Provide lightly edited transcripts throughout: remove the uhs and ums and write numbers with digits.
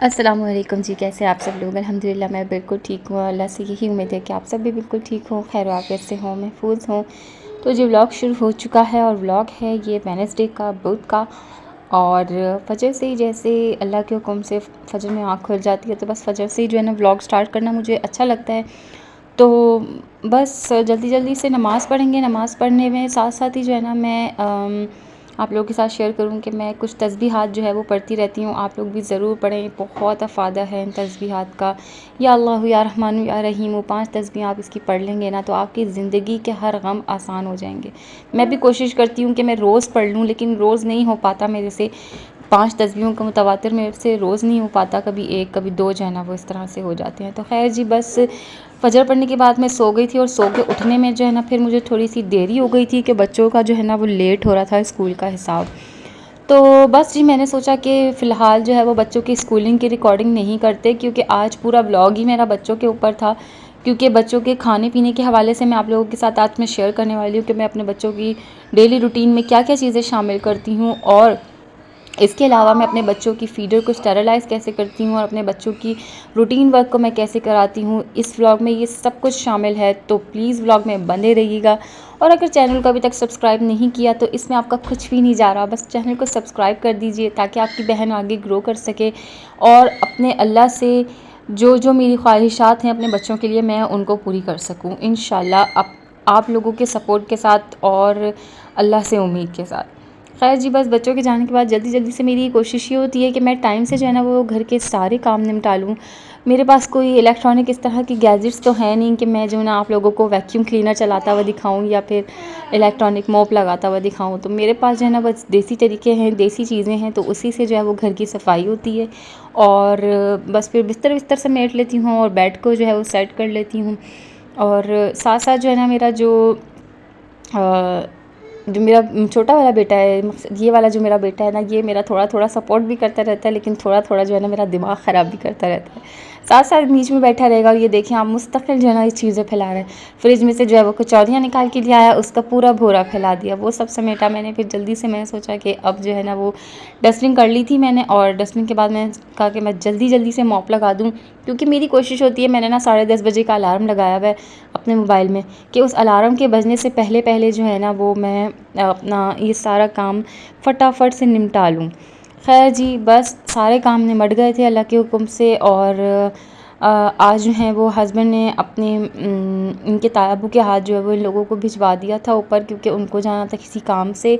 अस्सलामुअलैकुम जी, कैसे आप सब लोग। अल्हम्दुलिल्लाह मैं बिल्कुल ठीक हूँ। अल्लाह से यही उम्मीद है कि आप सब भी बिल्कुल ठीक हों, खैर आफियत से हों, महफूज हों। तो जो व्लॉग शुरू हो चुका है और व्लॉग है ये वेडनेसडे का बुध का। और फजर से ही जैसे अल्लाह के हुक्म से फजर में आँख खुल जाती है तो बस फजर से ही जो है ना व्लॉग स्टार्ट करना मुझे अच्छा लगता है। तो बस जल्दी जल्दी से नमाज़ पढ़ेंगे। नमाज़ पढ़ने में साथ साथ ही जो है ना मैं आप लोगों के साथ शेयर करूं कि मैं कुछ तस्बीहात जो है वो पढ़ती रहती हूं। आप लोग भी ज़रूर पढ़ें, बहुत फ़ायदा है इन तस्बीहात का। या अल्लाह या रहमान या रहीम, 5 तस्बीह आप इसकी पढ़ लेंगे ना तो आपकी ज़िंदगी के हर गम आसान हो जाएंगे। मैं भी कोशिश करती हूँ कि मैं रोज़ पढ़ लूँ, लेकिन रोज़ नहीं हो पाता मेरे से। 5 तस्बीहों का मुतवातिर मेरे से रोज़ नहीं हो पाता, कभी 1 कभी 2 जो है ना वो इस तरह से हो जाते हैं। तो खैर जी, बस फ़जर पढ़ने के बाद मैं सो गई थी और सो के उठने में जो है ना फिर मुझे थोड़ी सी देरी हो गई थी कि बच्चों का जो है ना वो लेट हो रहा था स्कूल का हिसाब। तो बस जी मैंने सोचा कि फ़िलहाल जो है वो बच्चों की स्कूलिंग की रिकॉर्डिंग नहीं करते, क्योंकि आज पूरा व्लॉग ही मेरा बच्चों के ऊपर था। क्योंकि बच्चों के खाने पीने के हवाले से मैं आप लोगों के साथ आज मैं शेयर करने वाली हूँ कि मैं अपने बच्चों की डेली रूटीन में क्या क्या चीज़ें शामिल करती हूँ, और इसके अलावा मैं अपने बच्चों की फ़ीडर को स्टेरलाइज़ कैसे करती हूँ और अपने बच्चों की रूटीन वर्क को मैं कैसे कराती हूँ। इस व्लॉग में ये सब कुछ शामिल है, तो प्लीज़ व्लॉग में बने रहिएगा। और अगर चैनल को अभी तक सब्सक्राइब नहीं किया तो इसमें आपका कुछ भी नहीं जा रहा, बस चैनल को सब्सक्राइब कर दीजिए ताकि आपकी बहन आगे ग्रो कर सके और अपने अल्लाह से जो जो मेरी ख्वाहिशात हैं अपने बच्चों के लिए मैं उनको पूरी कर सकूँ इंशाल्लाह, आप लोगों के सपोर्ट के साथ और अल्लाह से उम्मीद के साथ। खैर जी, बस बच्चों के जाने के बाद जल्दी जल्दी से मेरी कोशिश ये होती है कि मैं टाइम से जो है ना वो घर के सारे काम निपटा लूँ। मेरे पास कोई इलेक्ट्रॉनिक इस तरह की गैजेट्स तो है नहीं कि मैं जो है ना आप लोगों को वैक्यूम क्लीनर चलाता हुआ दिखाऊं या फिर इलेक्ट्रॉनिक मोप लगाता हुआ दिखाऊं। तो मेरे पास जो है ना बस देसी तरीके हैं, देसी चीज़ें हैं, तो उसी से जो है वो घर की सफाई होती है। और बस फिर बिस्तर बिस्तर समेट लेती हूँ और बेड को जो है वो सेट कर लेती हूँ। और साथ साथ जो है ना मेरा जो मेरा छोटा वाला बेटा है, ये वाला जो मेरा बेटा है ना, ये मेरा थोड़ा थोड़ा सपोर्ट भी करता रहता है, लेकिन थोड़ा थोड़ा जो है ना मेरा दिमाग ख़राब भी करता रहता है। साथ साथ बीच में बैठा रहेगा और ये देखिए आप मुस्तकिल जो है ना ये चीज़ें फैला रहे हैं। फ्रिज में से जो है वो कचौरियाँ निकाल के लिया आया, उसका पूरा भोरा फैला दिया, वो सब समेटा मैंने। फिर जल्दी से मैंने सोचा कि अब जो है ना वो डस्टिंग कर ली थी मैंने, और डस्टिंग के बाद मैंने कहा कि मैं जल्दी जल्दी से मॉप लगा दूँ, क्योंकि मेरी कोशिश होती है, मैंने ना 10:30 बजे का अलार्म लगाया हुआ है अपने मोबाइल में, कि उस अलार्म के बजने से पहले पहले जो है ना वो मैं अपना ये सारा काम फटाफट से निपटा लूँ। खैर जी, बस सारे काम निमट गए थे अल्लाह के हुक्म से। और आज जो है वो हस्बैंड ने अपने इनके तायाबू के हाथ जो है वो इन लोगों को भिजवा दिया था ऊपर, क्योंकि उनको जाना था किसी काम से।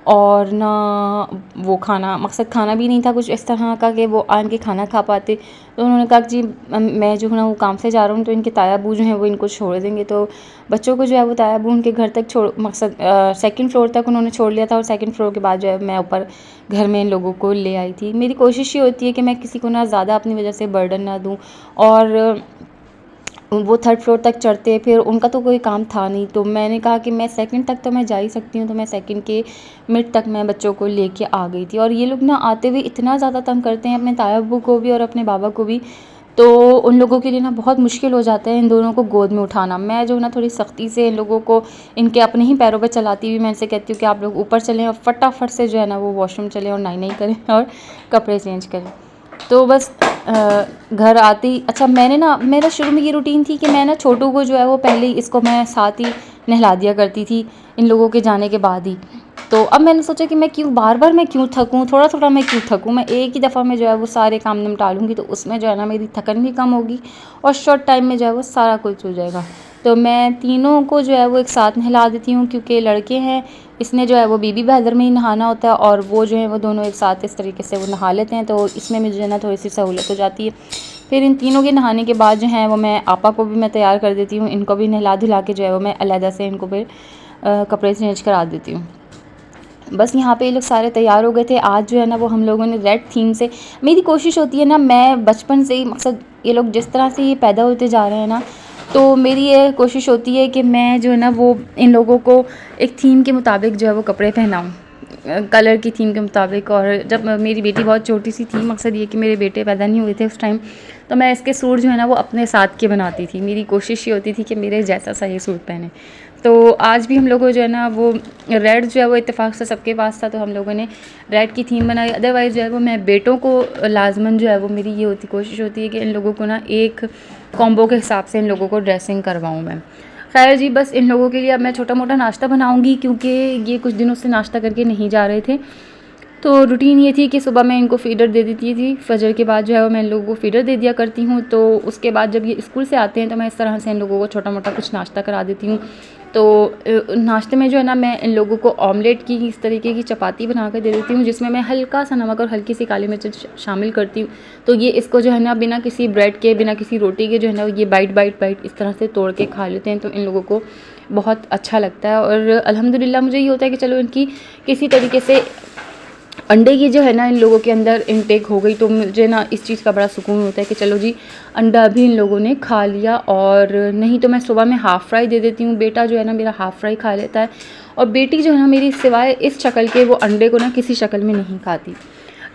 और ना वो खाना मकसद खाना भी नहीं था कुछ इस तरह का कि वो आन के खाना खा पाते। तो उन्होंने कहा कि जी मैं जो है ना वो काम से जा रहा हूँ, तो इनके तायाबू जो हैं वो इनको छोड़ देंगे। तो बच्चों को जो है वो तायाबू उनके घर तक छोड़, मकसद सेकंड फ्लोर तक उन्होंने छोड़ लिया था, और सेकंड फ्लोर के बाद जो है मैं ऊपर घर में इन लोगों को ले आई थी। मेरी कोशिश ये होती है कि मैं किसी को ना ज़्यादा अपनी वजह से बर्डन ना दूँ। और वो थर्ड फ्लोर तक चढ़ते, फिर उनका तो कोई काम था नहीं, तो मैंने कहा कि मैं सेकंड तक तो मैं जा ही सकती हूँ, तो मैं सेकंड के मिड तक मैं बच्चों को लेके आ गई थी। और ये लोग ना आते हुए इतना ज़्यादा तंग करते हैं अपने ताया अब्बू को भी और अपने बाबा को भी, तो उन लोगों के लिए ना बहुत मुश्किल हो जाता है इन दोनों को गोद में उठाना। मैं जो ना थोड़ी सख्ती से इन लोगों को इनके अपने ही पैरों पर चलाती हुई मैं इनसे कहती हूँ कि आप लोग ऊपर चलें और फटाफट से जो है ना वो वॉशरूम चलें और नाई करें और कपड़े चेंज करें। तो बस घर आते ही, अच्छा मैंने ना, मेरा शुरू में ये रूटीन थी कि मैं ना छोटू को जो है वो पहले ही इसको मैं साथ ही नहला दिया करती थी इन लोगों के जाने के बाद ही। तो अब मैंने सोचा कि मैं क्यों बार बार मैं क्यों थकूं, थोड़ा थोड़ा मैं क्यों थकूं, मैं एक ही दफ़ा में जो है वो सारे काम निपटा लूँगी, तो उसमें जो है ना मेरी थकन भी कम होगी और शॉर्ट टाइम में जो है वो सारा कुछ हो जाएगा। तो मैं तीनों को जो है वो एक साथ नहला देती हूँ, क्योंकि लड़के हैं, इसने जो है वो बीबी बहादुर में ही नहाना होता है, और वो जो है वो दोनों एक साथ इस तरीके से वो नहा लेते हैं, तो इसमें मुझे ना थोड़ी सी सहूलत हो जाती है। फिर इन तीनों के नहाने के बाद जो है वो मैं आपा को भी मैं तैयार कर देती हूँ, इनको भी नहला धुला के जो है वो मैं अलहदा से इनको फिर कपड़े चेंज करा देती हूँ। बस यहाँ पे ये लोग सारे तैयार हो गए थे। आज जो है ना वो हम लोगों ने रेड थीम से, मेरी कोशिश होती है ना, मैं बचपन से ही, मकसद ये लोग जिस तरह से ये पैदा होते जा रहे हैं ना, तो मेरी ये कोशिश होती है कि मैं जो है ना वो इन लोगों को एक थीम के मुताबिक जो है वो कपड़े पहनाऊँ, कलर की थीम के मुताबिक। और जब मेरी बेटी बहुत छोटी सी थी, मकसद ये कि मेरे बेटे पैदा नहीं हुए थे उस टाइम, तो मैं इसके सूट जो है ना वो अपने साथ के बनाती थी। मेरी कोशिश ये होती थी कि मेरे जैसा सा ये सूट पहने। तो आज भी हम लोगों को जो है ना वो रेड जो है वो इत्तेफाक से सबके पास था, तो हम लोगों ने रेड की थीम बनाई। अदरवाइज़ जो है वो मैं बेटों को लाजमन जो है वो मेरी ये कोशिश होती है कि इन लोगों को ना एक कॉम्बो के हिसाब से इन लोगों को ड्रेसिंग करवाऊँ मैं। खैर जी, बस इन लोगों के लिए अब मैं छोटा मोटा नाश्ता बनाऊँगी, क्योंकि ये कुछ दिनों से नाश्ता करके नहीं जा रहे थे। तो रूटीन ये थी कि सुबह मैं इनको फ़ीडर दे देती थी, फजर के बाद जो है वो मैं इन लोगों को फ़ीडर दे दिया करती हूँ। तो उसके बाद जब ये स्कूल से आते हैं तो मैं इस तरह से इन लोगों को छोटा मोटा कुछ नाश्ता करा देती हूँ। तो नाश्ते में जो है ना मैं इन लोगों को ऑमलेट की इस तरीके की चपाती बना कर दे देती हूँ, जिसमें मैं हल्का सा नमक और हल्की सी काली मिर्च शामिल करती हूँ। तो ये इसको जो है ना बिना किसी ब्रेड के, बिना किसी रोटी के जो है ना ये बाइट इस तरह से तोड़ के खा लेते हैं। तो इन लोगों को बहुत अच्छा लगता है और अल्हम्दुलिल्लाह मुझे ये होता है कि चलो इनकी किसी तरीके से अंडे की जो है ना इन लोगों के अंदर इनटेक हो गई, तो मुझे ना इस चीज़ का बड़ा सुकून होता है कि चलो जी अंडा भी इन लोगों ने खा लिया। और नहीं तो मैं सुबह में हाफ़ फ्राई दे देती हूँ, बेटा जो है ना मेरा हाफ़ फ्राई खा लेता है, और बेटी जो है ना मेरी सिवाय इस शक्ल के वो अंडे को ना किसी शक्ल में नहीं खाती।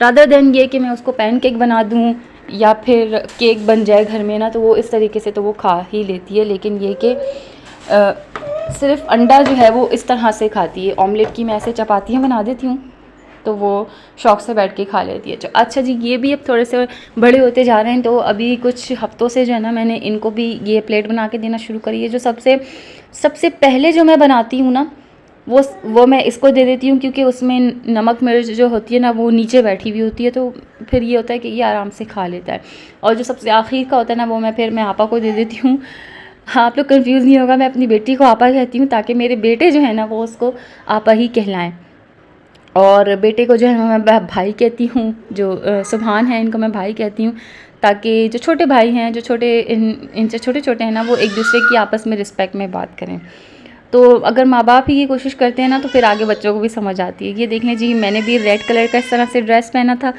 रादर देन ये कि मैं उसको पैनकेक बना दूँ या फिर केक बन जाए घर में ना, तो वो इस तरीके से तो वो खा ही लेती है। लेकिन ये कि सिर्फ अंडा जो है वो इस तरह से खाती है। ऑमलेट की मैं ऐसे चपातियाँ बना देती हूँ तो वो शौक़ से बैठ के खा लेती है। अच्छा जी, ये भी अब थोड़े से बड़े होते जा रहे हैं, तो अभी कुछ हफ़्तों से जो है ना मैंने इनको भी ये प्लेट बना के देना शुरू करी है। जो सबसे पहले जो मैं बनाती हूँ ना वो मैं इसको दे देती हूँ, क्योंकि उसमें नमक मिर्च जो होती है ना वो नीचे बैठी हुई होती है, तो फिर ये होता है कि ये आराम से खा लेता है। और जो सबसे आखिर का होता है ना वो मैं आपा को दे देती हूँ। हाँ, आप लोग कंफ्यूज़ नहीं होगा, मैं अपनी बेटी को आपा कहती हूँ ताकि मेरे बेटे जो है ना वो उसको आपा ही कहलाएं, और बेटे को जो है मैं भाई कहती हूँ। जो सुभान है इनको मैं भाई कहती हूँ, ताकि जो छोटे भाई हैं, जो छोटे इनसे छोटे हैं ना, वो एक दूसरे की आपस में रिस्पेक्ट में बात करें। तो अगर माँ बाप ही ये कोशिश करते हैं ना तो फिर आगे बच्चों को भी समझ आती है। ये देख लें जी, मैंने भी रेड कलर का इस तरह से ड्रेस पहना था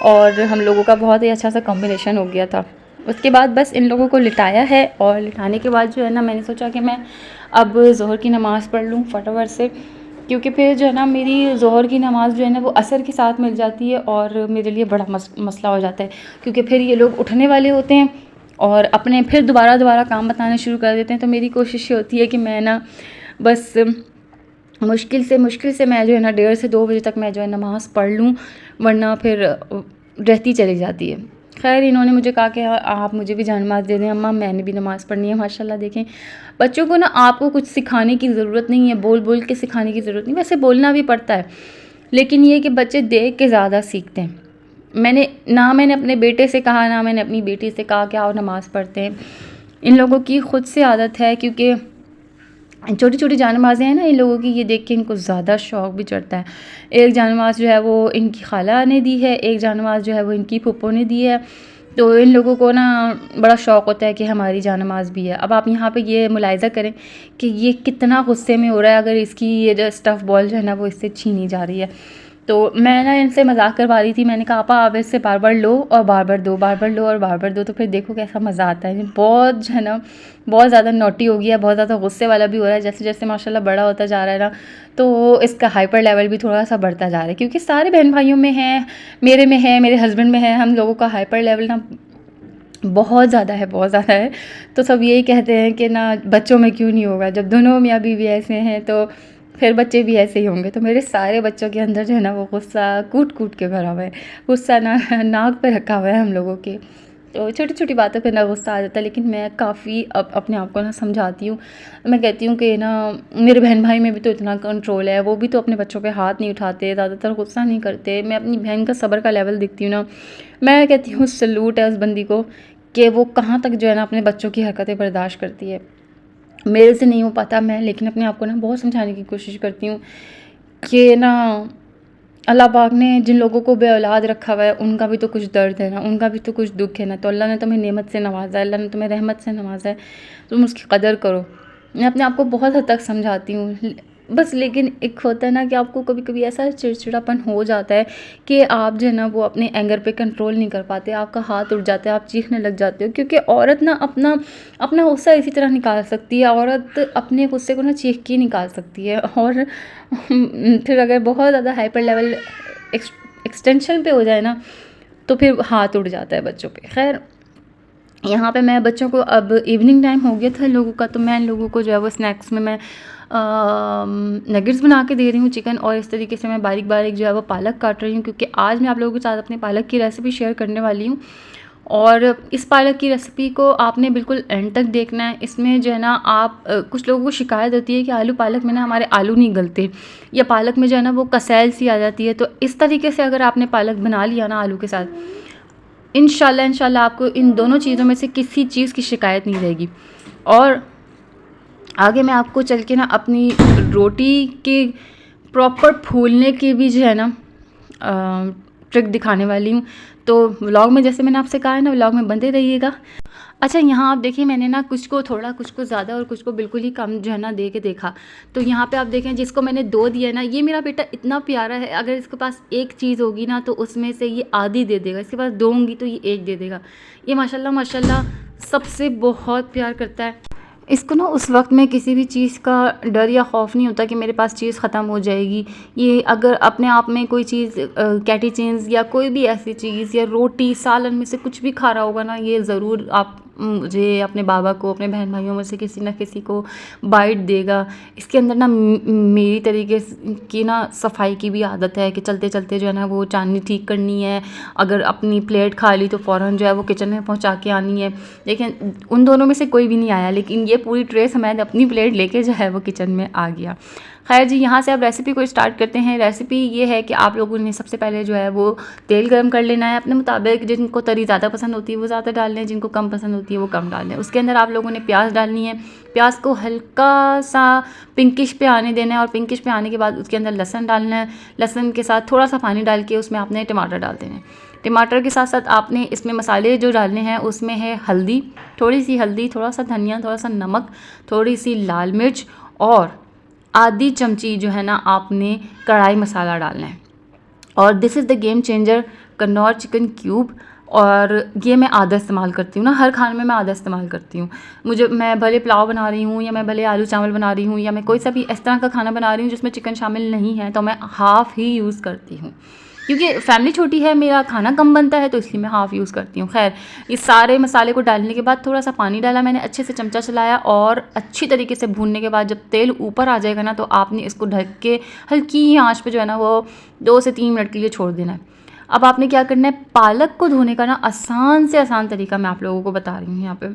और हम लोगों का बहुत ही अच्छा सा कॉम्बिनेशन हो गया था। उसके बाद बस इन लोगों को लिटाया है, और लिटाने के बाद जो है ना मैंने सोचा कि मैं अब ज़ोहर की नमाज़ पढ़ लूँ फटाफट से, क्योंकि फिर जो है ना मेरी ज़ोहर की नमाज़ जो है ना वो असर के साथ मिल जाती है, और मेरे लिए बड़ा मसला हो जाता है, क्योंकि फिर ये लोग उठने वाले होते हैं और अपने फिर दोबारा काम बताने शुरू कर देते हैं। तो मेरी कोशिश ये होती है कि मैं ना बस मुश्किल से मैं जो है ना 1:30 से 2 बजे तक मैं जो है नमाज़ पढ़ लूँ, वरना फिर रहती चली जाती है। खैर इन्होंने मुझे कहा कि आप मुझे भी जान नमाज़ दे दें अम्मा, मैंने भी नमाज़ पढ़नी है। माशाल्लाह देखें, बच्चों को ना आपको कुछ सिखाने की ज़रूरत नहीं है, बोल के सिखाने की ज़रूरत नहीं, वैसे बोलना भी पड़ता है, लेकिन ये कि बच्चे देख के ज़्यादा सीखते हैं। मैंने अपने बेटे से कहा, ना मैंने अपनी बेटी से कहा कि आओ नमाज़ पढ़ते हैं। इन लोगों की ख़ुद से आदत है, क्योंकि छोटी जान नमाज़ें हैं ना इन लोगों की, ये देख के इनको ज़्यादा शौक़ भी चढ़ता है। एक जान नमाज़ जो है वो इनकी खाला ने दी है, एक जान नमाज़ जो है वो इनकी फूफो ने दी है। तो इन लोगों को ना बड़ा शौक़ होता है कि हमारी जान नमाज़ भी है। अब आप यहाँ पे ये मुलाहिज़ा करें कि ये कितना गुस्से में हो रहा है अगर इसकी ये जो स्टफ़ बॉल जो है ना वो इससे छीनी जा रही है। तो मैं ना इनसे मज़ाक करवा रही थी, मैंने कहा आपा आप इससे बार-बार लो और बार-बार दो, बार-बार लो और बार-बार दो, तो फिर देखो कैसा मज़ा आता है। बहुत जो है ना बहुत ज़्यादा नॉटी हो गया, बहुत ज़्यादा गुस्से वाला भी हो रहा है। जैसे माशाल्लाह बड़ा होता जा रहा है ना, तो इसका हाइपर लेवल भी थोड़ा सा बढ़ता जा रहा है, क्योंकि सारे बहन भाइयों में है, मेरे में है, मेरे हस्बैंड में है, हम लोगों का हाइपर लेवल ना बहुत ज़्यादा है। तो सब यही कहते हैं कि ना बच्चों में क्यों नहीं होगा, जब दोनों मियाँ बीवी ऐसे हैं तो फिर बच्चे भी ऐसे ही होंगे। तो मेरे सारे बच्चों के अंदर जो है ना वो गुस्सा कूट के भरा हुआ है, गुस्सा ना नाक पे रखा हुआ है हम लोगों के। तो छोटी बातों पे ना गुस्सा आ जाता है, लेकिन मैं काफ़ी अपने आप को ना समझाती हूँ। मैं कहती हूँ कि ना मेरे बहन भाई में भी तो इतना कंट्रोल है, वो भी तो अपने बच्चों पे हाथ नहीं उठाते, ज़्यादातर गुस्सा नहीं करते। मैं अपनी बहन का सब्र का लेवल देखती हूँ ना, मैं कहती हूँ सैल्यूट है उस बंदी को कि वो कहाँ तक जो है ना अपने बच्चों की हरकतें बर्दाश्त करती है। मेरे से नहीं हो पाता मैं, लेकिन अपने आप को ना बहुत समझाने की कोशिश करती हूँ कि ना अल्लाह पाक ने जिन लोगों को बेऔलाद रखा हुआ है उनका भी तो कुछ दर्द है ना, उनका भी तो कुछ दुख है ना। तो अल्लाह ने तुम्हें नेमत से नवाजा है, अल्लाह ने तुम्हें रहमत से नवाजा है, तुम उसकी कदर करो। मैं अपने आप को बहुत हद तक समझाती हूँ बस। लेकिन एक होता है ना कि आपको कभी कभी ऐसा चिड़चिड़ापन हो जाता है कि आप जो है ना वो अपने एंगर पे कंट्रोल नहीं कर पाते, आपका हाथ उठ जाता है, आप चीखने लग जाते हो, क्योंकि औरत ना अपना गुस्सा इसी तरह निकाल सकती है, औरत अपने गुस्से को ना चीख के निकाल सकती है। और फिर अगर बहुत ज़्यादा हाइपर लेवल एक्सटेंशन पे हो जाए ना तो फिर हाथ उड़ जाता है बच्चों पे। खैर यहाँ पे मैं बच्चों को, अब इवनिंग टाइम हो गया था लोगों का, तो मैं इन लोगों को जो है वो स्नैक्स में मैं नगेट्स बना के दे रही हूँ चिकन, और इस तरीके से मैं बारीक बारीक जो है वो पालक काट रही हूँ, क्योंकि आज मैं आप लोगों के साथ अपने पालक की रेसिपी शेयर करने वाली हूँ। और इस पालक की रेसिपी को आपने बिल्कुल एंड तक देखना है। इसमें जो है ना आप कुछ लोगों को शिकायत होती है कि आलू पालक में ना हमारे आलू नहीं गलते, या पालक में जो है ना वो कसेल सी आ जाती है। तो इस तरीके से अगर आपने पालक बना लिया ना आलू के साथ, इंशाल्लाह आपको इन दोनों चीज़ों में से किसी चीज़ की शिकायत नहीं रहेगी। और आगे मैं आपको चल के ना अपनी रोटी के प्रॉपर फूलने की भी जो है ना ट्रिक दिखाने वाली हूँ। तो व्लॉग में, जैसे मैंने आपसे कहा है ना, व्लॉग में बंधे रहिएगा। अच्छा, यहाँ आप देखिए, मैंने ना कुछ को थोड़ा, कुछ को ज़्यादा और कुछ को बिल्कुल ही कम जो है ना दे के देखा। तो यहाँ पे आप देखें, जिसको मैंने 2 दिया ना, ये मेरा बेटा इतना प्यारा है, अगर इसके पास एक चीज़ होगी ना तो उसमें से ये आधी दे देगा, इसके पास 2 होंगी तो ये 1 दे देगा। ये माशाल्लाह माशाल्लाह सबसे बहुत प्यार करता है। इसको ना उस वक्त में किसी भी चीज़ का डर या खौफ नहीं होता कि मेरे पास चीज़ ख़त्म हो जाएगी। ये अगर अपने आप में कोई चीज़ कैटी चीज़ या कोई भी ऐसी चीज़, या रोटी सालन में से कुछ भी खा रहा होगा ना, ये ज़रूर आप मुझे, अपने बाबा को, अपने बहन भाइयों में से किसी न किसी को बाइट देगा। इसके अंदर ना मेरी तरीके की ना सफाई की भी आदत है कि चलते चलते जो है ना वो चांदनी ठीक करनी है। अगर अपनी प्लेट खा ली तो फ़ौरन जो है वो किचन में पहुंचा के आनी है। लेकिन उन दोनों में से कोई भी नहीं आया, लेकिन ये पूरी ट्रे समेत अपनी प्लेट लेके जो है वो किचन में आ गया। खैर जी, यहाँ से अब रेसिपी को स्टार्ट करते हैं। रेसिपी ये है कि आप लोगों ने सबसे पहले जो है वो तेल गरम कर लेना है अपने मुताबिक। जिनको तरी ज़्यादा पसंद होती है वो ज़्यादा डाल लें, जिनको कम पसंद होती है वो कम डाल लें। उसके अंदर आप लोगों ने प्याज डालनी है। प्याज को हल्का सा पिंकिश पे आने देना है, और पिंकिश पे आने के बाद उसके अंदर लहसुन डालना है। लहसुन के साथ थोड़ा सा पानी डाल के उसमें आपने टमाटर डाल देना है। टमाटर के साथ साथ आपने इसमें मसाले जो डालने हैं, उसमें है हल्दी, थोड़ी सी हल्दी, थोड़ा सा धनिया, थोड़ा सा नमक, थोड़ी सी लाल मिर्च, और आधी चमची जो है ना आपने कढ़ाई मसाला डालना है। और this is the game changer, Knorr chicken cube. और ये मैं आधा इस्तेमाल करती हूँ ना, हर खाने में मैं आधा इस्तेमाल करती हूँ। मैं भले पुलाव बना रही हूँ, या मैं भले आलू चावल बना रही हूँ, या मैं कोई सा भी इस तरह का खाना बना रही हूँ जिसमें चिकन शामिल नहीं है, तो मैं हाफ़ ही यूज़ करती हूँ। क्योंकि फैमिली छोटी है, मेरा खाना कम बनता है, तो इसलिए मैं हाफ़ यूज़ करती हूँ। खैर, इस सारे मसाले को डालने के बाद थोड़ा सा पानी डाला मैंने, अच्छे से चमचा चलाया, और अच्छी तरीके से भूनने के बाद जब तेल ऊपर आ जाएगा ना, तो आपने इसको ढक के हल्की आंच पे जो है ना वो 2 से 3 मिनट के लिए छोड़ देना है। अब आपने क्या करना है, पालक को धोने का ना आसान से आसान तरीका मैं आप लोगों को बता रही हूँ यहाँ पे।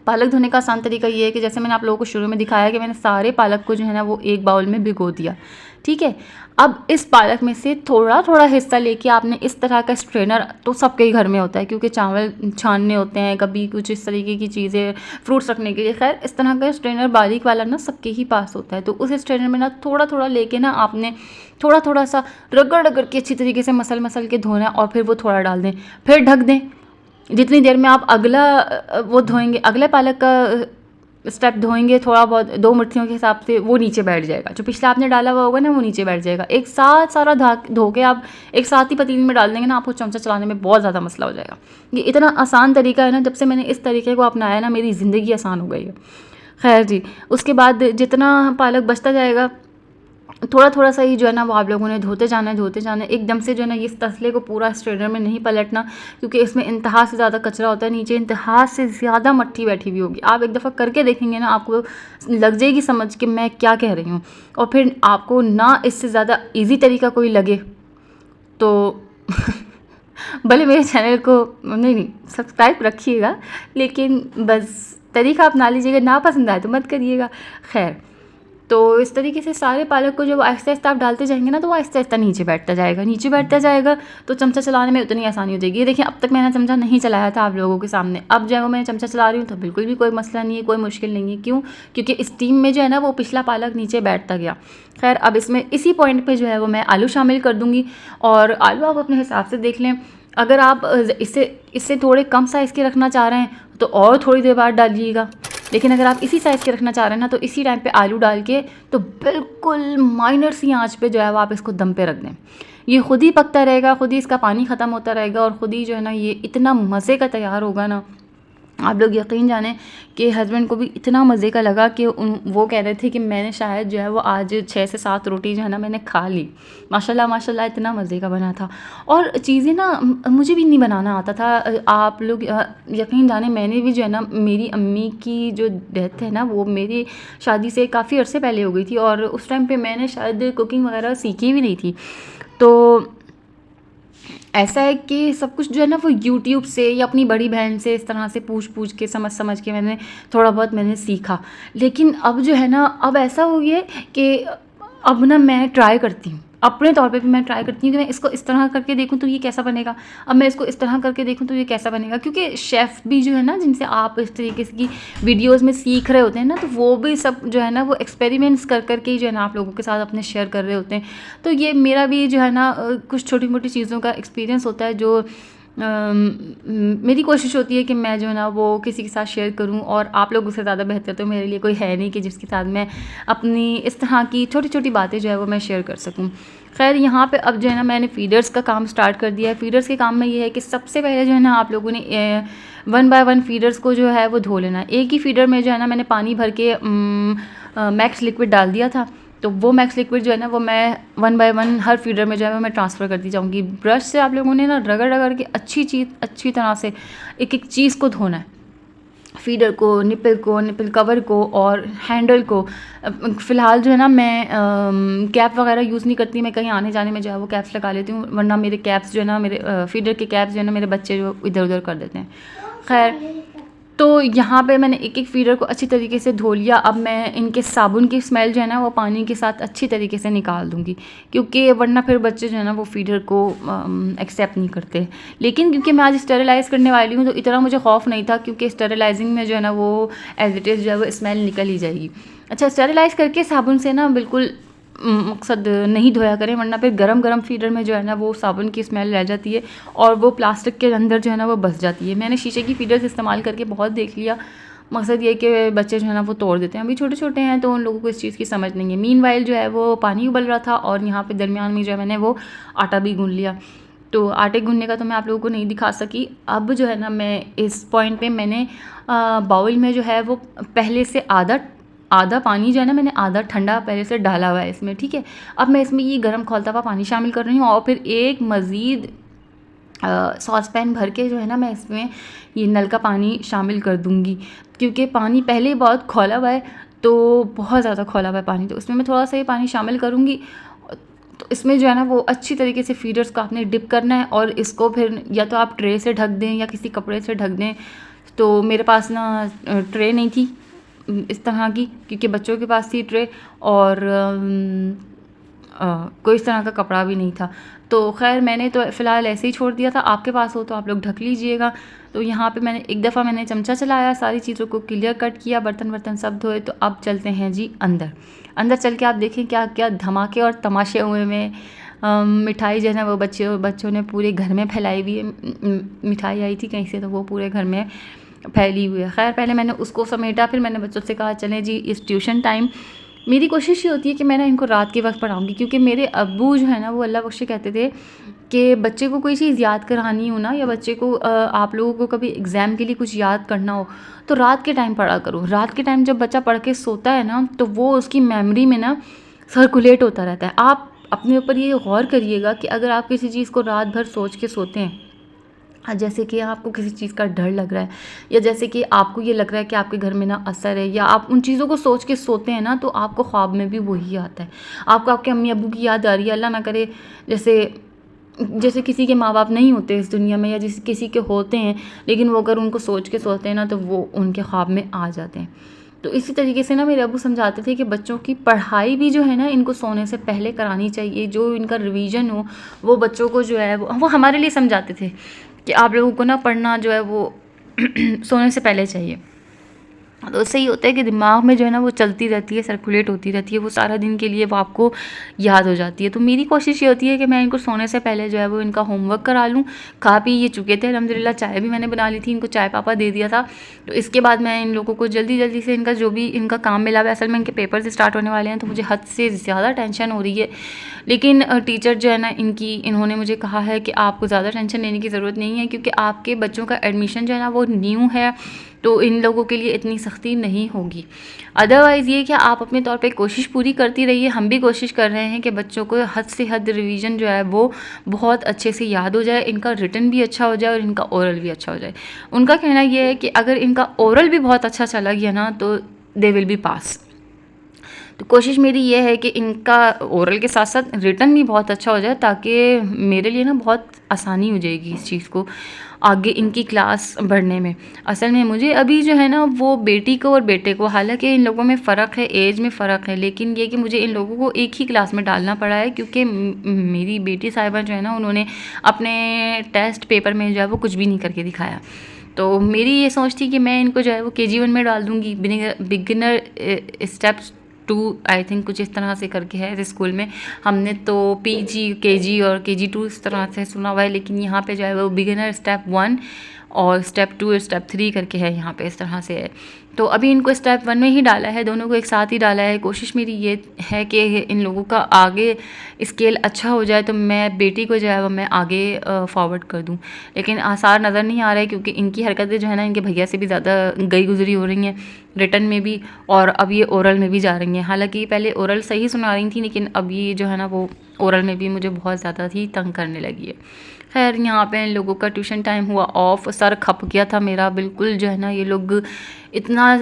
पालक धोने का आसान तरीका ये है कि जैसे मैंने आप लोगों को शुरू में दिखाया कि मैंने सारे पालक को जो है ना वो एक बाउल में भिगो दिया, ठीक है। अब इस पालक में से थोड़ा थोड़ा हिस्सा लेके आपने इस तरह का स्ट्रेनर, तो सबके ही घर में होता है क्योंकि चावल छानने होते हैं, कभी कुछ इस तरीके की चीज़ें, फ्रूट्स रखने के लिए, खैर इस तरह का स्ट्रेनर बारीक वाला ना सबके ही पास होता है। तो उस स्ट्रेनर में ना थोड़ा थोड़ा लेके ना आपने थोड़ा थोड़ा सा रगड़ रगड़ के अच्छी तरीके से मसल के धोना है, और फिर वो थोड़ा डाल दें, फिर ढक दें। जितनी देर में आप अगला वो धोएंगे, अगले पालक का स्टेप धोएंगे, थोड़ा बहुत 2 मुट्ठियों के हिसाब से वो नीचे बैठ जाएगा। जो पिछला आपने डाला हुआ होगा ना वो नीचे बैठ जाएगा। एक साथ सारा धो के आप एक साथ ही पतीली में डाल देंगे ना, आपको चमचा चलाने में बहुत ज़्यादा मसला हो जाएगा। ये इतना आसान तरीका है ना, जब से मैंने इस तरीके को अपनाया ना, मेरी ज़िंदगी आसान हो गई है। खैर जी, उसके बाद जितना पालक बचता जाएगा, थोड़ा थोड़ा सा ही जो है ना वो आप लोगों ने धोते जाना है। एकदम से जो है ना इस तसले को पूरा स्ट्रेनर में नहीं पलटना, क्योंकि इसमें इंतहा से ज़्यादा कचरा होता है, नीचे इंतहा से ज़्यादा मट्ठी बैठी हुई होगी। आप एक दफ़ा करके देखेंगे ना, आपको लग जाएगी समझ कि मैं क्या कह रही हूँ। और फिर आपको ना इससे ज़्यादा ईजी तरीका कोई लगे तो भले मेरे चैनल को नहीं सब्सक्राइब रखिएगा, लेकिन बस तरीका अपना लीजिएगा, ना पसंद आए तो मत करिएगा। खैर, तो इस तरीके से सारे पालक को जब आहिस्ता आहिस्ता आप डालते जाएंगे ना, तो वो आहिस्ता आहिस्ता नीचे बैठता जाएगा, तो चमचा चलाने में उतनी आसानी हो जाएगी। ये देखिए, अब तक मैंने चमचा नहीं चलाया था आप लोगों के सामने, अब जो है मैं चमचा चला रही हूँ, तो बिल्कुल भी कोई मसला नहीं है, कोई मुश्किल नहीं है। क्यों? क्योंकि स्टीम में जो है ना वो पिछला पालक नीचे बैठता गया। खैर, अब इसमें इसी पॉइंट पर जो है वो मैं आलू शामिल कर दूँगी, और आलू आप अपने हिसाब से देख लें। अगर आप इससे थोड़े कम साइज़ के रखना चाह रहे हैं तो और थोड़ी देर बाद डालिएगा, लेकिन अगर आप इसी साइज़ के रखना चाह रहे हैं ना, तो इसी टाइम पे आलू डाल के तो बिल्कुल माइनर सी आंच पे जो है वो आप इसको दम पे रख दें। ये खुद ही पकता रहेगा, खुद ही इसका पानी ख़त्म होता रहेगा, और ख़ुद ही जो है ना ये इतना मज़े का तैयार होगा ना आप लोग यकीन जाने कि हस्बैंड को भी इतना मज़े का लगा कि वो कह रहे थे कि मैंने शायद जो है वो आज 6 से 7 रोटी जो है ना मैंने खा ली। माशाल्लाह माशाल्लाह इतना मज़े का बना था। और चीज़ें ना मुझे भी नहीं बनाना आता था। आप लोग यकीन जाने मैंने भी जो है ना, मेरी अम्मी की जो डेथ है ना वो मेरी शादी से काफ़ी अरसे पहले हो गई थी और उस टाइम पे मैंने शायद कुकिंग वगैरह सीखी भी नहीं थी। तो ऐसा है कि सब कुछ जो है ना वो यूट्यूब से या अपनी बड़ी बहन से इस तरह से पूछ के समझ के मैंने थोड़ा बहुत मैंने सीखा। लेकिन अब जो है ना, अब ऐसा हो गया है कि अब ना मैं ट्राई करती हूँ अपने तौर पे भी। मैं ट्राई करती हूँ कि मैं इसको इस तरह करके देखूँ तो ये कैसा बनेगा, अब मैं इसको इस तरह करके देखूँ तो ये कैसा बनेगा। क्योंकि शेफ़ भी जो है ना, जिनसे आप इस तरीके से की वीडियोज़ में सीख रहे होते हैं ना, तो वो भी सब जो है ना वो एक्सपेरिमेंट्स कर के ही जो है ना आप लोगों के साथ अपने शेयर कर रहे होते हैं। तो ये मेरा भी जो है ना कुछ छोटी मोटी चीज़ों का एक्सपीरियंस होता है जो मेरी कोशिश होती है कि मैं जो है ना वो किसी के साथ शेयर करूं। और आप लोगों से ज़्यादा बेहतर तो मेरे लिए कोई है नहीं कि जिसके साथ मैं अपनी इस तरह की छोटी छोटी बातें जो है वो मैं शेयर कर सकूं। खैर यहाँ पे अब जो है ना मैंने फ़ीडर्स का काम स्टार्ट कर दिया है। फ़ीडर्स के काम में ये है कि सबसे पहले जो है ना आप लोगों ने 1 बाय 1 फ़ीडर्स को जो है वो धो लेना है। एक ही फ़ीडर में जो है ना मैंने पानी भर के मैक्स लिक्विड डाल दिया था। तो वो मैक्स लिक्विड जो है ना वो मैं 1 बाय 1 हर फीडर में जो है मैं ट्रांसफ़र करती जाऊँगी। ब्रश से आप लोगों ने ना रगड़ के अच्छी तरह से एक एक चीज़ को धोना है। फीडर को, निपल कवर को और हैंडल को। फ़िलहाल जो है ना मैं कैप वगैरह यूज़ नहीं करती। मैं कहीं आने जाने में जो है वो कैप्स लगा लेती हूँ, वरना मेरे कैप्स जो है ना, मेरे फीडर के कैप्स जो है ना मेरे बच्चे जो इधर उधर कर देते हैं। खैर, तो यहाँ पे मैंने एक एक फीडर को अच्छी तरीके से धो लिया। अब मैं इनके साबुन की स्मेल जो है ना वो पानी के साथ अच्छी तरीके से निकाल दूँगी, क्योंकि वरना फिर बच्चे जो है ना वो फीडर को एक्सेप्ट नहीं करते। लेकिन क्योंकि मैं आज स्टेरिलाइज़ करने वाली हूँ तो इतना मुझे खौफ नहीं था, क्योंकि स्टेरिलाइजिंग में जो है ना वो एज इट इज़ जो है वो स्मेल निकल ही जाएगी। अच्छा, स्टेरिलाइज़ करके साबुन से ना बिल्कुल मकसद नहीं धोया करें, वरना फिर गरम फीडर में जो है ना वो साबुन की स्मेल रह जाती है और वो प्लास्टिक के अंदर जो है ना वो बस जाती है। मैंने शीशे की फीडर्स इस्तेमाल करके बहुत देख लिया। मकसद ये कि बच्चे जो है ना वो तोड़ देते हैं। अभी छोटे छोटे हैं तो उन लोगों को इस चीज़ की समझ नहीं है। मीनवाइल जो है वो पानी उबल रहा था और यहाँ पे दरमियान में जो है मैंने वो आटा भी गूँध लिया। तो आटे गूँधने का तो मैं आप लोगों को नहीं दिखा सकी। अब जो है ना मैं इस पॉइंट पे मैंने बाउल में जो है वो पहले से आधा पानी जो है ना मैंने आधा ठंडा पहले से डाला हुआ है इसमें, ठीक है। अब मैं इसमें ये गर्म खौलता हुआ पानी शामिल कर रही हूँ और फिर एक मज़ीद सॉस पैन भर के जो है ना मैं इसमें ये नल का पानी शामिल कर दूँगी, क्योंकि पानी पहले ही बहुत खौला हुआ है, तो बहुत ज़्यादा खौला हुआ है पानी, तो इसमें मैं थोड़ा सा ये पानी शामिल करूँगी। तो इसमें जो है ना वो अच्छी तरीके से फीडर्स को आपने डिप करना है और इसको फिर या तो आप ट्रे से ढक दें या किसी कपड़े से ढक दें। तो मेरे पास ना ट्रे नहीं थी इस तरह की, क्योंकि बच्चों के पास थी ट्रे और कोई इस तरह का कपड़ा भी नहीं था। तो खैर मैंने तो फ़िलहाल ऐसे ही छोड़ दिया था। आपके पास हो तो आप लोग ढक लीजिएगा। तो यहाँ पे मैंने एक दफ़ा मैंने चमचा चलाया, सारी चीज़ों को क्लियर कट किया, बर्तन सब धोए। तो अब चलते हैं जी अंदर चल के आप देखें क्या क्या धमाके और तमाशे हुए में। मिठाई जो है ना वो बच्चों ने पूरे घर में फैलाई हुई है। मिठाई आई थी कहीं से तो वो पूरे घर में फैली हुई है। खैर पहले मैंने उसको समेटा, फिर मैंने बच्चों से कहा चलें जी इस ट्यूशन टाइम। मेरी कोशिश ये होती है कि मैं ना इनको रात के वक्त पढ़ाऊँगी, क्योंकि मेरे अब्बू जो है ना वो अल्लाह बख्शे कहते थे कि बच्चे को कोई चीज़ याद करानी हो ना, या बच्चे को आप लोगों को कभी एग्ज़ाम के लिए कुछ याद करना हो तो रात के टाइम पढ़ा करो। रात के टाइम जब बच्चा पढ़ के सोता है ना तो वो उसकी मेमोरी में ना सर्कुलेट होता रहता है। आप अपने ऊपर ये गौर करिएगा कि अगर आप किसी चीज़ को रात भर सोच के सोते हैं, जैसे कि आपको किसी चीज़ का डर लग रहा है, या जैसे कि आपको ये लग रहा है कि आपके घर में ना असर है, या आप उन चीज़ों को सोच के सोते हैं ना, तो आपको ख्वाब में भी वही आता है। आपको आपके अम्मी अब्बू की याद आ रही है, अल्लाह ना करे जैसे किसी के माँ बाप नहीं होते इस दुनिया में, या जिस किसी के होते हैं लेकिन वो अगर उनको सोच के सोते हैं ना तो वो उनके ख्वाब में आ जाते हैं। तो इसी तरीके से ना मेरे अब्बू समझाते थे कि बच्चों की पढ़ाई भी जो है ना इनको सोने से पहले करानी चाहिए। जो इनका रिवीजन हो वो बच्चों को जो है वो हमारे लिए समझाते थे कि आप लोगों को ना पढ़ना जो है वो सोने से पहले चाहिए। तो उससे ये होता है कि दिमाग में जो है ना वो चलती रहती है, सर्कुलेट होती रहती है, वो सारा दिन के लिए वो आपको याद हो जाती है। तो मेरी कोशिश ये होती है कि मैं इनको सोने से पहले जो है वो इनका होमवर्क करा लूँ। खा पी ये चुके थे अल्हम्दुलिल्लाह, चाय भी मैंने बना ली थी, इनको चाय पापा दे दिया था। तो इसके बाद मैं इन लोगों को जल्दी से इनका जो भी इनका काम मिला हुआ है, असल में इनके पेपर्स स्टार्ट होने वाले हैं तो मुझे हद से ज़्यादा टेंशन हो रही है। लेकिन टीचर जो है ना इन्होंने मुझे कहा है कि आपको ज़्यादा टेंशन लेने की ज़रूरत नहीं है, क्योंकि आपके बच्चों का एडमिशन जो है ना वो न्यू है, तो इन लोगों के लिए इतनी सख्ती नहीं होगी। अदरवाइज़ ये कि आप अपने तौर पे कोशिश पूरी करती रहिए। हम भी कोशिश कर रहे हैं कि बच्चों को हद से हद रिवीजन जो है वो बहुत अच्छे से याद हो जाए, इनका रिटन भी अच्छा हो जाए और इनका ओरल भी अच्छा हो जाए। उनका कहना ये है कि अगर इनका ओरल भी बहुत अच्छा चला गया ना तो दे विल बी पास। तो कोशिश मेरी ये है कि इनका ओरल के साथ साथ रिटन भी बहुत अच्छा हो जाए, ताकि मेरे लिए ना बहुत आसानी हो जाएगी इस चीज़ को आगे इनकी क्लास बढ़ने में। असल में मुझे अभी जो है ना वो बेटी को और बेटे को, हालांकि इन लोगों में फ़र्क है, एज में फ़र्क है, लेकिन ये कि मुझे इन लोगों को एक ही क्लास में डालना पड़ा है, क्योंकि मेरी बेटी साहिबा जो है ना उन्होंने अपने टेस्ट पेपर में जो है वो कुछ भी नहीं करके दिखाया। तो मेरी ये सोच थी कि मैं इनको जो है वो KG1 में डाल दूँगी, बिगिनर स्टेप्स 2 आई थिंक कुछ इस तरह से करके है इस स्कूल में। हमने तो PG KG और KG2 इस तरह से सुना हुआ है, लेकिन यहाँ पे जो है वो बिगिनर स्टेप 1 और स्टेप 2 स्टेप 3 करके है, यहाँ पे इस तरह से है। तो अभी इनको स्टेप 1 में ही डाला है, दोनों को एक साथ ही डाला है। कोशिश मेरी ये है कि इन लोगों का आगे स्केल अच्छा हो जाए, तो मैं बेटी को जो है वो मैं आगे फॉरवर्ड कर दूँ, लेकिन आसार नज़र नहीं आ रहा है, क्योंकि इनकी हरकतें जो है ना इनके भैया से भी ज़्यादा गई गुजरी हो रही हैं, रिटन में भी और अब ये ओरल में भी जा रही हैं। हालांकि पहले ओरल सही सुना रही थी, लेकिन अब ये जो है ना वो ओरल में भी मुझे बहुत ज़्यादा ही तंग करने लगी है। खैर यहाँ पे इन लोगों का ट्यूशन टाइम हुआ ऑफ, सर खप गया था मेरा बिल्कुल, जो है ना ये लोग इतना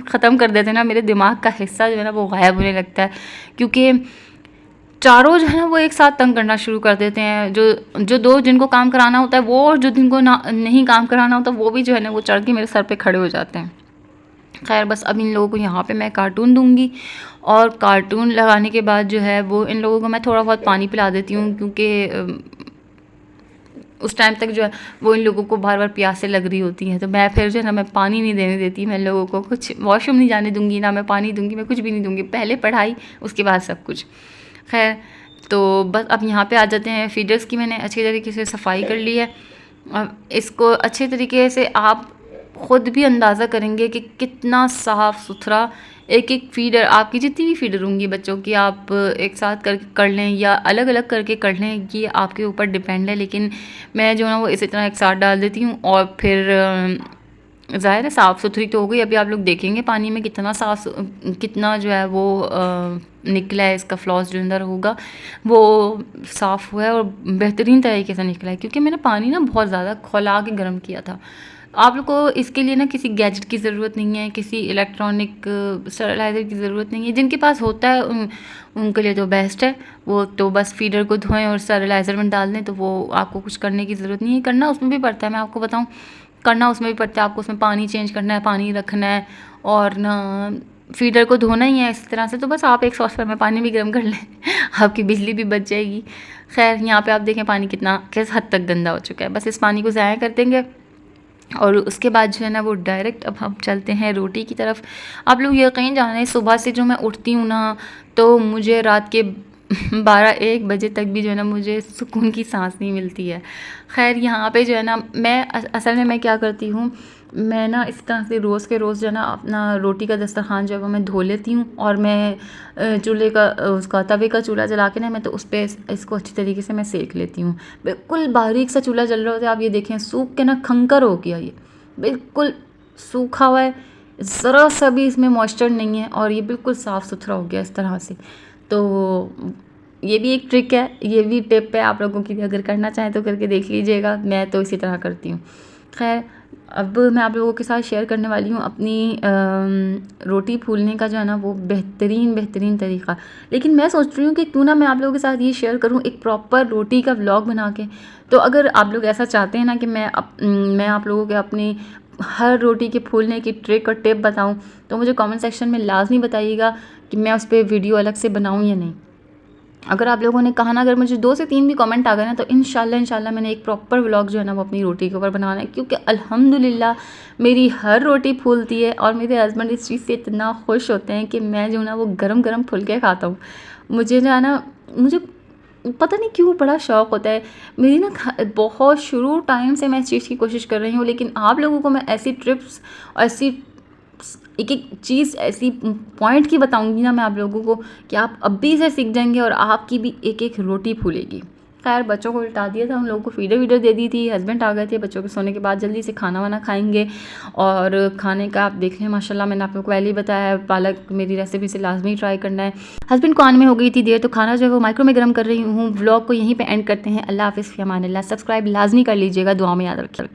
ख़त्म कर देते हैं ना, मेरे दिमाग का हिस्सा जो है ना वो गायब होने लगता है, क्योंकि चारों जो है ना वो एक साथ तंग करना शुरू कर देते हैं। जो दो जिनको काम कराना होता है वो, और जो जिनको नहीं काम कराना होता वो भी जो है ना वो चढ़ के मेरे सर पे खड़े हो जाते हैं। खैर बस अब इन लोगों को यहाँ पे मैं कार्टून दूंगी, और कार्टून लगाने के बाद जो है वो इन लोगों को मैं थोड़ा बहुत पानी पिला देती हूँ, क्योंकि उस टाइम तक जो है वो इन लोगों को बार बार प्यासे लग रही होती हैं। तो मैं फिर जो है ना मैं पानी नहीं देने देती, मैं लोगों को कुछ वॉशरूम नहीं जाने दूंगी, ना मैं पानी दूंगी, मैं कुछ भी नहीं दूंगी, पहले पढ़ाई उसके बाद सब कुछ। खैर तो बस अब यहाँ पे आ जाते हैं फीडर्स की। मैंने अच्छी तरीके से सफाई कर ली है। अब इसको अच्छे तरीके से आप ख़ुद भी अंदाज़ा करेंगे कि कितना साफ़ सुथरा एक एक फीडर, आपकी जितनी भी फीडर होंगी बच्चों की, आप एक साथ कर लें या अलग अलग करके कर लें, ये आपके ऊपर डिपेंड है। लेकिन मैं जो है वो इसी तरह एक साथ डाल देती हूँ, और फिर ज़ाहिर है साफ़ सुथरी तो हो गई। अभी आप लोग देखेंगे पानी में कितना कितना जो है वो निकला है, इसका फ्लॉस जो अंदर होगा वो साफ़ हुआ है और बेहतरीन तरीके से निकला है, क्योंकि मैंने पानी ना बहुत ज़्यादा खौला के गर्म किया था। आप लोग को इसके लिए ना किसी गैजेट की ज़रूरत नहीं है, किसी इलेक्ट्रॉनिक स्टरलाइज़र की ज़रूरत नहीं है। जिनके पास होता है उनके लिए तो बेस्ट है, वो तो बस फीडर को धोएं और स्टरलाइज़र में डाल दें, तो वो आपको कुछ करने की ज़रूरत नहीं है। करना उसमें भी पड़ता है, मैं आपको बताऊं, करना उसमें भी पड़ता है। आपको उसमें पानी चेंज करना है, पानी रखना है, और ना फीडर को धोना ही है इस तरह से। तो बस आप एक सॉसपैन में पानी भी गर्म कर लें, आपकी बिजली भी बच जाएगी। खैर यहाँ पे आप देखें पानी कितना किस हद तक गंदा हो चुका है। बस इस पानी को ज़ाया कर देंगे, और उसके बाद जो है ना वो डायरेक्ट अब हम चलते हैं रोटी की तरफ। आप लोग यकीन जाने सुबह से जो मैं उठती हूँ ना, तो मुझे रात के 12-1 बजे तक भी जो है ना मुझे सुकून की सांस नहीं मिलती है। खैर यहाँ पे जो है ना मैं असल में मैं क्या करती हूँ, मैं ना इस तरह से रोज़ के रोज़ जो है ना अपना रोटी का दस्तरखान जो है वो मैं धो लेती हूँ, और मैं चूल्हे का उसका तवे का चूल्हा जला के ना मैं तो उस पर इसको अच्छी तरीके से मैं सेक लेती हूँ। बिल्कुल बारीक सा चूल्हा जल रहा होता है, आप ये देखें सूख के ना खंकर हो गया, ये बिल्कुल सूखा हुआ है, ज़रा सा भी इसमें मॉइस्चर नहीं है, और ये बिल्कुल साफ़ सुथरा हो गया इस तरह से। तो ये भी एक ट्रिक है, ये भी टिप है आप लोगों की, अगर करना चाहें तो करके देख लीजिएगा। मैं तो इसी तरह करती हूँ। खैर अब मैं आप लोगों के साथ शेयर करने वाली हूँ अपनी रोटी फूलने का जो है ना वो बेहतरीन तरीका। लेकिन मैं सोच रही हूँ कि क्यों ना मैं आप लोगों के साथ ये शेयर करूँ एक प्रॉपर रोटी का व्लॉग बना के। तो अगर आप लोग ऐसा चाहते हैं ना कि मैं आप लोगों के अपनी हर रोटी के फूलने की ट्रिक और टिप बताऊँ, तो मुझे कमेंट सेक्शन में लाजमी बताइएगा कि मैं उस पर वीडियो अलग से बनाऊँ या नहीं। अगर आप लोगों ने कहा ना, अगर मुझे 2 से 3 भी कमेंट आ गए ना, तो इंशाल्लाह मैंने एक प्रॉपर व्लॉग जो है ना वो अपनी रोटी के ऊपर बनाना है, क्योंकि अल्हम्दुलिल्लाह मेरी हर रोटी फूलती है, और मेरे हस्बैंड इस चीज़ से इतना खुश होते हैं कि मैं जो है ना वो गरम फुलके खाता हूँ। मुझे जो है ना, मुझे पता नहीं क्यों बड़ा शौक़ होता है। मेरी ना बहुत शुरू टाइम से मैं इस चीज़ की कोशिश कर रही हूँ, लेकिन आप लोगों को मैं ऐसी ट्रिप्स, ऐसी एक एक चीज़ ऐसी पॉइंट की बताऊंगी ना मैं आप लोगों को कि आप अब भी इसे सीख जाएंगे और आपकी भी एक एक रोटी फूलेगी। खैर बच्चों को उल्टा दिया था, उन लोगों को फीडर वीडर दे दी थी, हस्बैंड आ गए थे बच्चों के सोने के बाद, जल्दी से खाना वाना खाएंगे। और खाने का आप देख लें माशाल्लाह, मैंने आप लोगों को पहले ही बताया है, पालक मेरी रेसिपी से लाजमी ट्राई करना है। हस्बैंड को आने में हो गई थी देर, तो खाना जो है वो माइक्रो में गर्म कर रही हूँ। व्लॉग को यहीं पर एंड करते हैं। अल्लाह हाफ़िज़, फ़ी अमान अल्लाह। सब्सक्राइब लाजमी कर लीजिएगा, दुआ में याद रखिए।